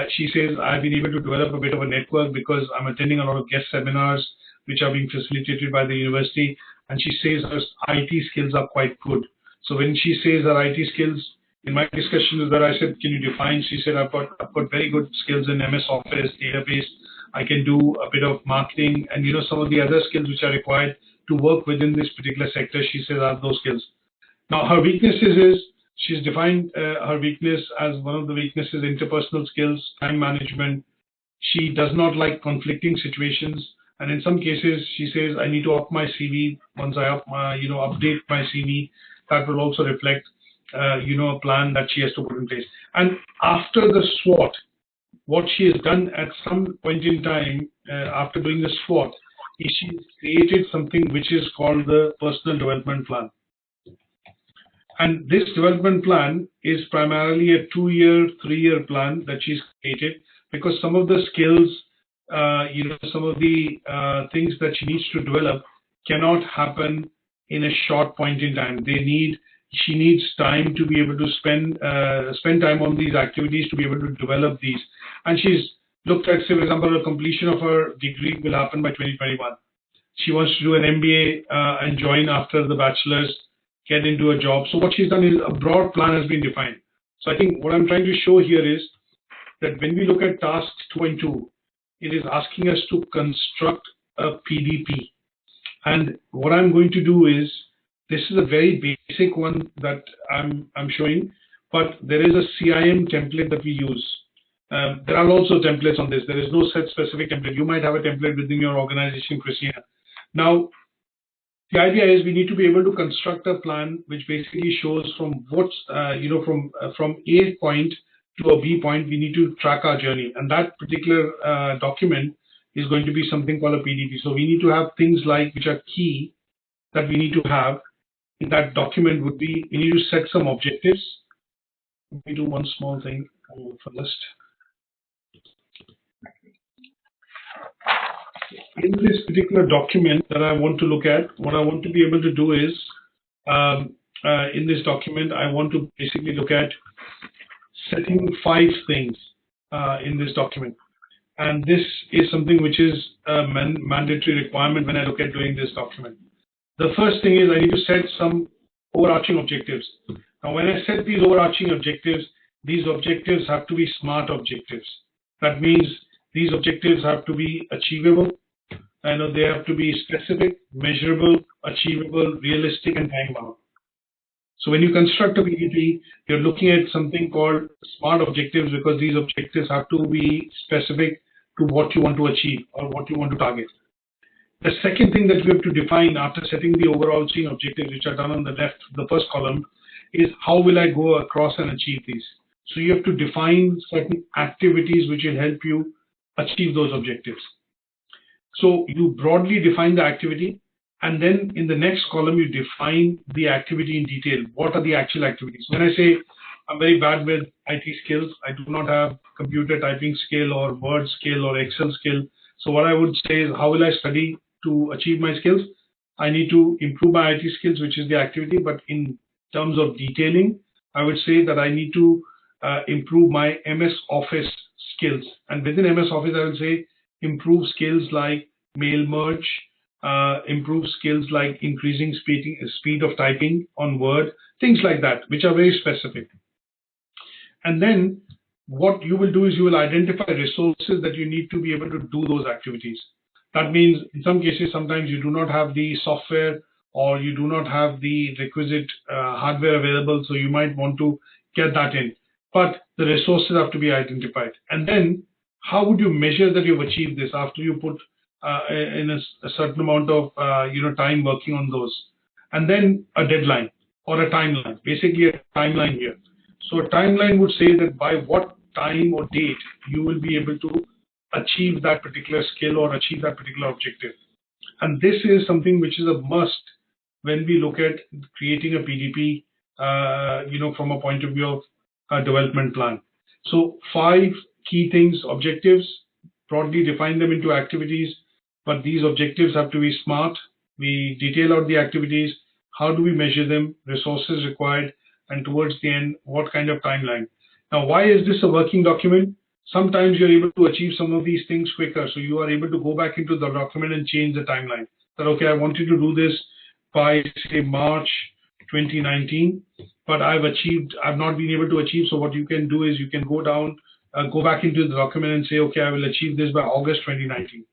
She says, I've been able to develop a bit of a network because I'm attending a lot of guest seminars which are being facilitated by the university. And she says her IT skills are quite good. So when she says her IT skills, in my discussion with her, I said, can you define? She said, I've got very good skills in MS Office, database. I can do a bit of marketing and, some of the other skills which are required to work within this particular sector. She says, I have those skills. Now, her weaknesses is She's defined her weakness as one of the weaknesses: interpersonal skills, time management. She does not like conflicting situations, and in some cases, she says, "I need to up my CV. Once I update my CV, that will also reflect, a plan that she has to put in place." And after the SWOT, what she has done at some point in time, after doing the SWOT, is she's created something which is called the personal development plan. And this development plan is primarily a 2-year, 3-year plan that she's created, because some of the skills, some of the things that she needs to develop cannot happen in a short point in time. She needs time to be able to spend time on these activities to be able to develop these. And she's looked at, say, for example, the completion of her degree will happen by 2021. She wants to do an MBA and join after the bachelor's, get into a job. So what she's done is a broad plan has been defined. So I think what I'm trying to show here is that when we look at task 2.2, it is asking us to construct a PDP. And what I'm going to do is, this is a very basic one that I'm showing, but there is a CIM template that we use. There are also templates on this. There is no set specific template. You might have a template within your organization, Christina. Now, the idea is we need to be able to construct a plan which basically shows from what's, from A point to a B point, we need to track our journey. And that particular document is going to be something called a PDP. So we need to have things like, which are key that we need to have in that document would be, we need to set some objectives. Let me do one small thing first. In this particular document that I want to look at, what I want to be able to do is, in this document, I want to basically look at setting 5 things in this document. And this is something which is a mandatory requirement when I look at doing this document. The first thing is I need to set some overarching objectives. Now, when I set these overarching objectives, these objectives have to be SMART objectives. That means these objectives have to be achievable. They have to be specific, measurable, achievable, realistic, and time-bound. So when you construct a PDP, you're looking at something called SMART objectives, because these objectives have to be specific to what you want to achieve or what you want to target. The second thing that we have to define after setting the overarching objectives, which are done on the left, the first column, is how will I go across and achieve these? So you have to define certain activities which will help you achieve those objectives. So you broadly define the activity, and then in the next column, you define the activity in detail. What are the actual activities? When I say I'm very bad with IT skills, I do not have computer typing skill or Word skill or Excel skill. So what I would say is, how will I study to achieve my skills? I need to improve my IT skills, which is the activity. But in terms of detailing, I would say that I need to improve my MS Office skills. And within MS Office, I would say improve skills like mail merge, improve skills like increasing speed of typing on Word, things like that, which are very specific. And then what you will do is you will identify resources that you need to be able to do those activities. That means in some cases, sometimes you do not have the software or you do not have the requisite hardware available, so you might want to get that in. But the resources have to be identified. And then how would you measure that you've achieved this after you put in a certain amount of time working on those? And then a deadline or a timeline, basically a timeline here. So a timeline would say that by what time or date you will be able to achieve that particular skill or achieve that particular objective. And this is something which is a must when we look at creating a PDP, from a point of view of a development plan. So 5 key things: objectives, broadly define them into activities, but these objectives have to be SMART. We detail out the activities. How do we measure them? Resources required. And towards the end, what kind of timeline? Now, why is this a working document? Sometimes you're able to achieve some of these things quicker. So you are able to go back into the document and change the timeline. That, okay, I wanted to do this by, say, March 2019, but I've not been able to achieve. So what you can do is you can go back into the document and say, okay, I will achieve this by August 2019.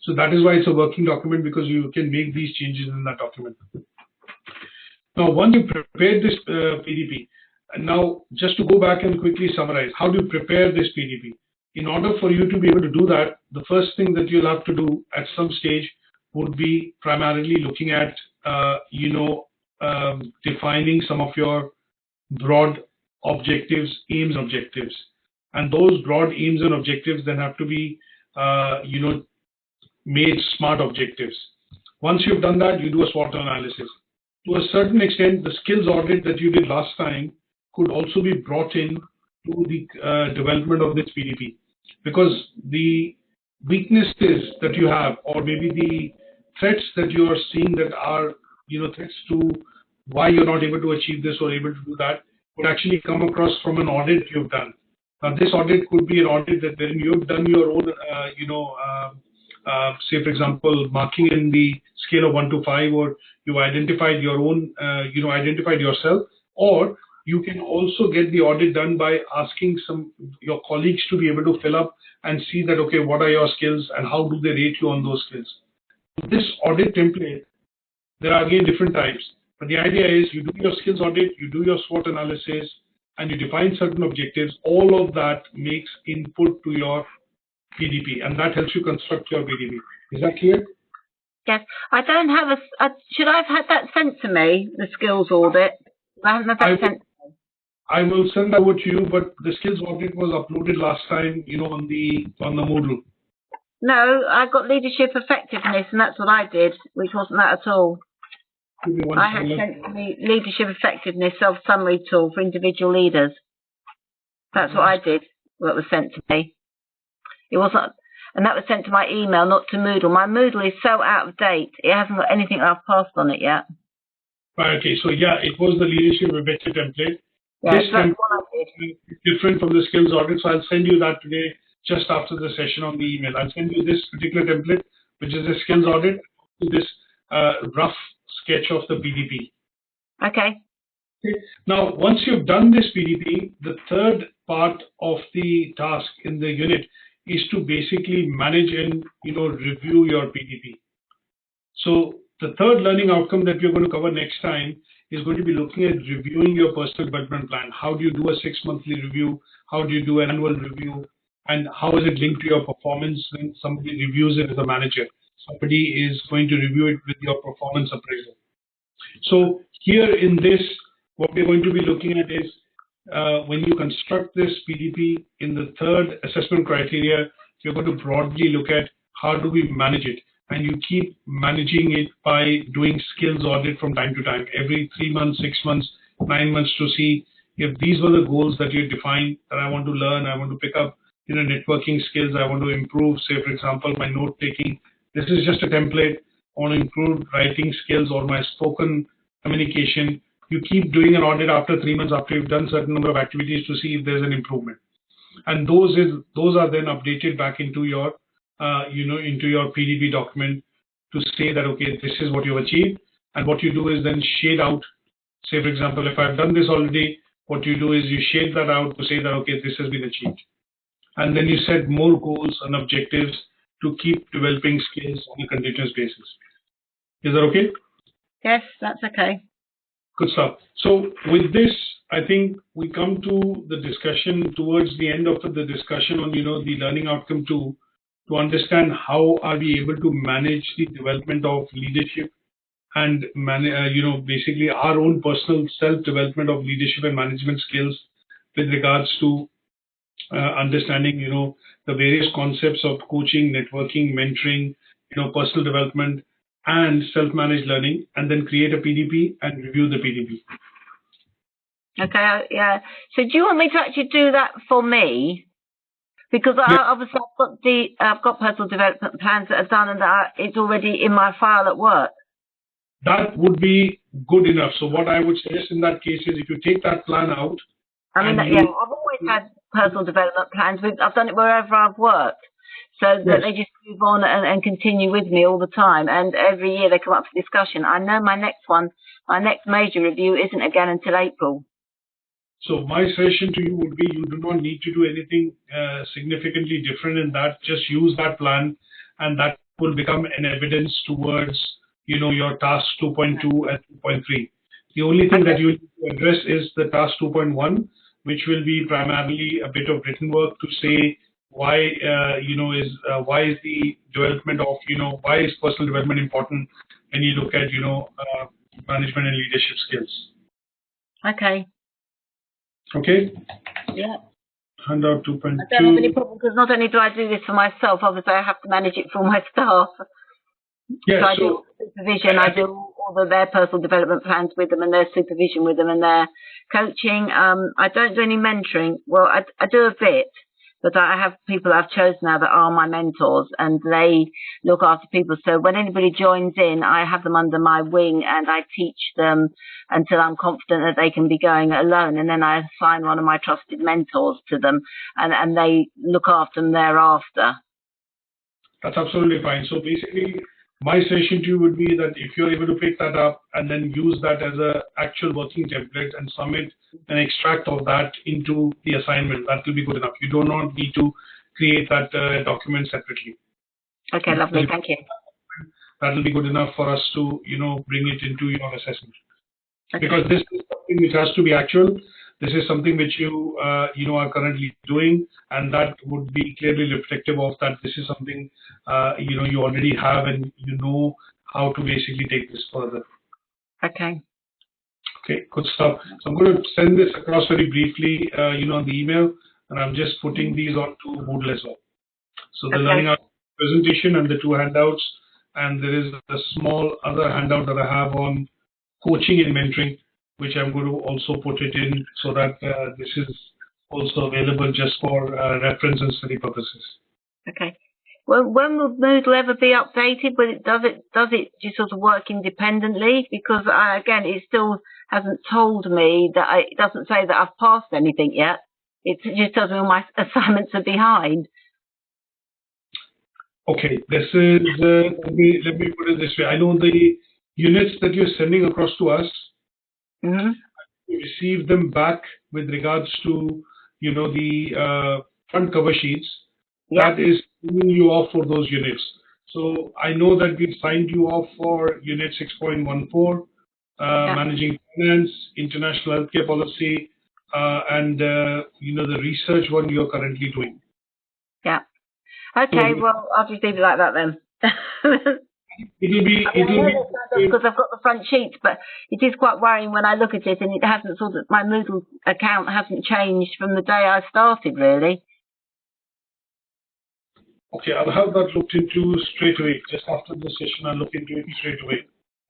So that is why it's a working document, because you can make these changes in that document. Now, once you prepare this PDP, And now, just to go back and quickly summarize, how do you prepare this PDP? In order for you to be able to do that, the first thing that you'll have to do at some stage would be primarily looking at, defining some of your broad objectives, aims, objectives. And those broad aims and objectives then have to be, made smart objectives. Once you've done that, you do a SWOT analysis. To a certain extent, the skills audit that you did last time could also be brought in to the development of this PDP, because the weaknesses that you have, or maybe the threats that you are seeing that are, threats to why you're not able to achieve this or able to do that, would actually come across from an audit you've done. Now, this audit could be an audit that when you've done your own, say, for example, marking in the scale of 1 to 5, or you identified your own, identified yourself, or you can also get the audit done by asking your colleagues to be able to fill up and see that, okay, what are your skills and how do they rate you on those skills. This audit template, there are again different types, but the idea is you do your skills audit, you do your SWOT analysis, and you define certain objectives. All of that makes input to your PDP, and that helps you construct your PDP. Is that clear? Yes. I don't have should I have had that sent to me, the skills audit? I haven't had that sent to me. I will send that over to you, but the skills audit was uploaded last time, on the Moodle. No, I got leadership effectiveness, and that's what I did, which wasn't that at all. I had sent to me leadership effectiveness self-summary tool for individual leaders. That's what I did, what was sent to me. It wasn't, and that was sent to my email, not to Moodle. My Moodle is so out of date, it hasn't got anything I've passed on it yet. Right, okay, so yeah, it was the leadership effective template. Yeah, this that's what I did. Different from the skills audit, so I'll send you that today just after the session on the email. I'll send you this particular template, which is a skills audit, this rough sketch of the PDP. Okay. Now, once you've done this PDP, the third part of the task in the unit is to basically manage and review your PDP. So the third learning outcome that we're going to cover next time is going to be looking at reviewing your personal development plan. How do you do a 6-monthly review? How do you do an annual review? And how is it linked to your performance when somebody reviews it as a manager? Somebody is going to review it with your performance appraisal. So here in this, what we're going to be looking at is when you construct this PDP in the third assessment criteria, you're going to broadly look at how do we manage it. And you keep managing it by doing skills audit from time to time, every 3 months, 6 months, 9 months, to see if these were the goals that you defined, that I want to learn, I want to pick up networking skills, I want to improve, say, for example, my note taking. This is just a template. I want to improve writing skills or my spoken communication. You keep doing an audit after 3 months, after you've done certain number of activities, to see if there's an improvement. And those are then updated back into your into your PDP document to say that, okay, this is what you've achieved. And what you do is then shade out, say, for example, if I've done this already, what you do is you shade that out to say that, okay, this has been achieved. And then you set more goals and objectives to keep developing skills on a continuous basis. Is that okay? Yes, that's okay. Good stuff. So with this, I think we come to the discussion towards the end of the discussion on, the learning outcome 2, to understand how are we able to manage the development of leadership and basically our own personal self-development of leadership and management skills with regards to understanding, the various concepts of coaching, networking, mentoring, personal development and self-managed learning, and then create a PDP and review the PDP. Okay, yeah. So do you want me to actually do that for me? Because obviously I've got personal development plans that are done and that it's already in my file at work. That would be good enough. So what I would suggest in that case is if you take that plan out. I mean, I've always had personal development plans. I've done it wherever I've worked. So that they just move on and continue with me all the time. And every year they come up for discussion. I know my next major review isn't again until April. So my suggestion to you would be you do not need to do anything significantly different in that. Just use that plan, and that will become an evidence towards your task 2.2 and 2.3. The only thing that you need to address is the task 2.1, which will be primarily a bit of written work to say why, why is the development of, why is personal development important when you look at, management and leadership skills. Okay. Okay? Yeah. Handout 2.2. I don't have any problem because not only do I do this for myself, obviously I have to manage it for my staff. Yeah, so I do supervision, I do all their personal development plans with them and their supervision with them and their coaching. I don't do any mentoring. Well, I do a bit, but I have people I've chosen now that are my mentors and they look after people. So when anybody joins in, I have them under my wing and I teach them until I'm confident that they can be going alone. And then I assign one of my trusted mentors to them and they look after them thereafter. That's absolutely fine. So basically, my suggestion to you would be that if you're able to pick that up and then use that as an actual working template and submit an extract of that into the assignment, that will be good enough. You do not need to create that document separately. Okay, lovely. Thank you. That will be good enough for us to, bring it into your assessment. Okay. Because this is something which has to be actual. This is something which you, are currently doing, and that would be clearly reflective of that. This is something, you already have, and you know how to basically take this further. Okay. Okay, good stuff. So I'm going to send this across very briefly, on the email, and I'm just putting these onto Moodle as well. So the learning out presentation and the 2 handouts, and there is a small other handout that I have on coaching and mentoring, which I'm going to also put it in so that this is also available just for reference and study purposes. Okay. Well, when will Moodle ever be updated? But does it just sort of work independently? Because again, it still hasn't told me that it doesn't say that I've passed anything yet. It just tells me all my assignments are behind. Okay, this is let me put it this way. I know the units that you're sending across to us. Mm-hmm. You receive them back with regards to the front cover sheets. Yep. That is signing you off for those units. So I know that we've signed you off for unit 6.14, managing finance, international healthcare policy, and the research one you're currently doing. Yeah. Okay. So, well, I'll just leave it like that then. It'll be because I've got the front sheets, but it is quite worrying when I look at it and it hasn't my Moodle account hasn't changed from the day I started really. Okay, I'll have that looked into straight away. Just after the session, I'll look into it straight away.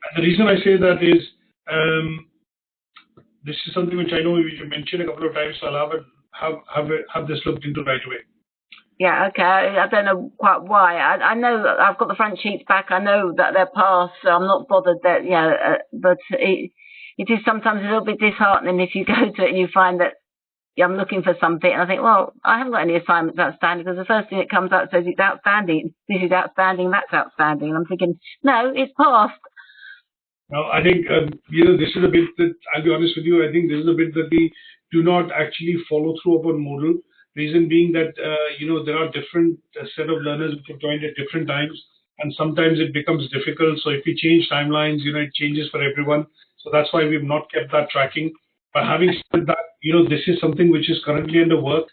And the reason I say that is this is something which I know you mentioned a couple of times, so I'll have this looked into right away. Yeah, okay. I don't know quite why. I know that I've got the front sheets back. I know that they're passed, so I'm not bothered that, but it is sometimes a little bit disheartening if you go to it and you find that I'm looking for something and I think, well, I haven't got any assignments outstanding because the first thing that comes up says it's outstanding. This is outstanding, that's outstanding. And I'm thinking, no, it's passed. Now, I think, this is a bit that, I'll be honest with you, I think this is a bit that we do not actually follow through upon Moodle. Reason being that, there are different set of learners which have joined at different times, and sometimes it becomes difficult. So if we change timelines, it changes for everyone. So that's why we've not kept that tracking. But having said that, this is something which is currently under work,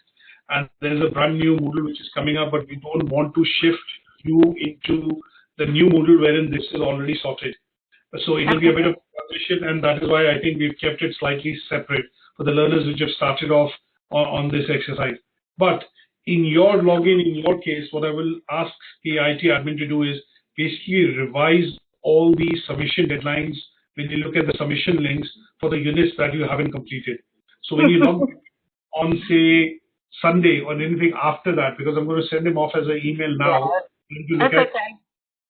and there's a brand new Moodle which is coming up, but we don't want to shift you into the new Moodle wherein this is already sorted. So it will be a bit of a transition, and that is why I think we've kept it slightly separate for the learners which have started off on this exercise. But in your login, in your case, what I will ask the IT admin to do is basically revise all the submission deadlines when you look at the submission links for the units that you haven't completed. So when you log on, say, Sunday or anything after that, because I'm going to send them off as an email now. Yeah. That's okay.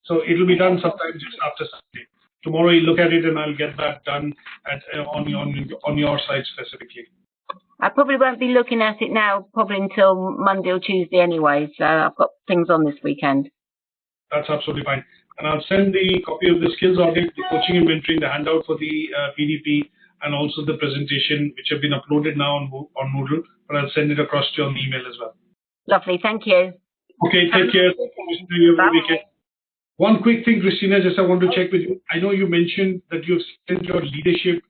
So it will be done sometime just after Sunday. Tomorrow you look at it and I'll get that done on your side specifically. I probably won't be looking at it now, probably until Monday or Tuesday anyway. So I've got things on this weekend. That's absolutely fine. And I'll send the copy of the skills audit, the coaching and mentoring, the handout for the PDP, and also the presentation, which have been uploaded now on Moodle. But I'll send it across to you on the email as well. Lovely. Thank you. Okay, take care. Bye. One quick thing, Christina, just I want to check with you. I know you mentioned that you've sent your leadership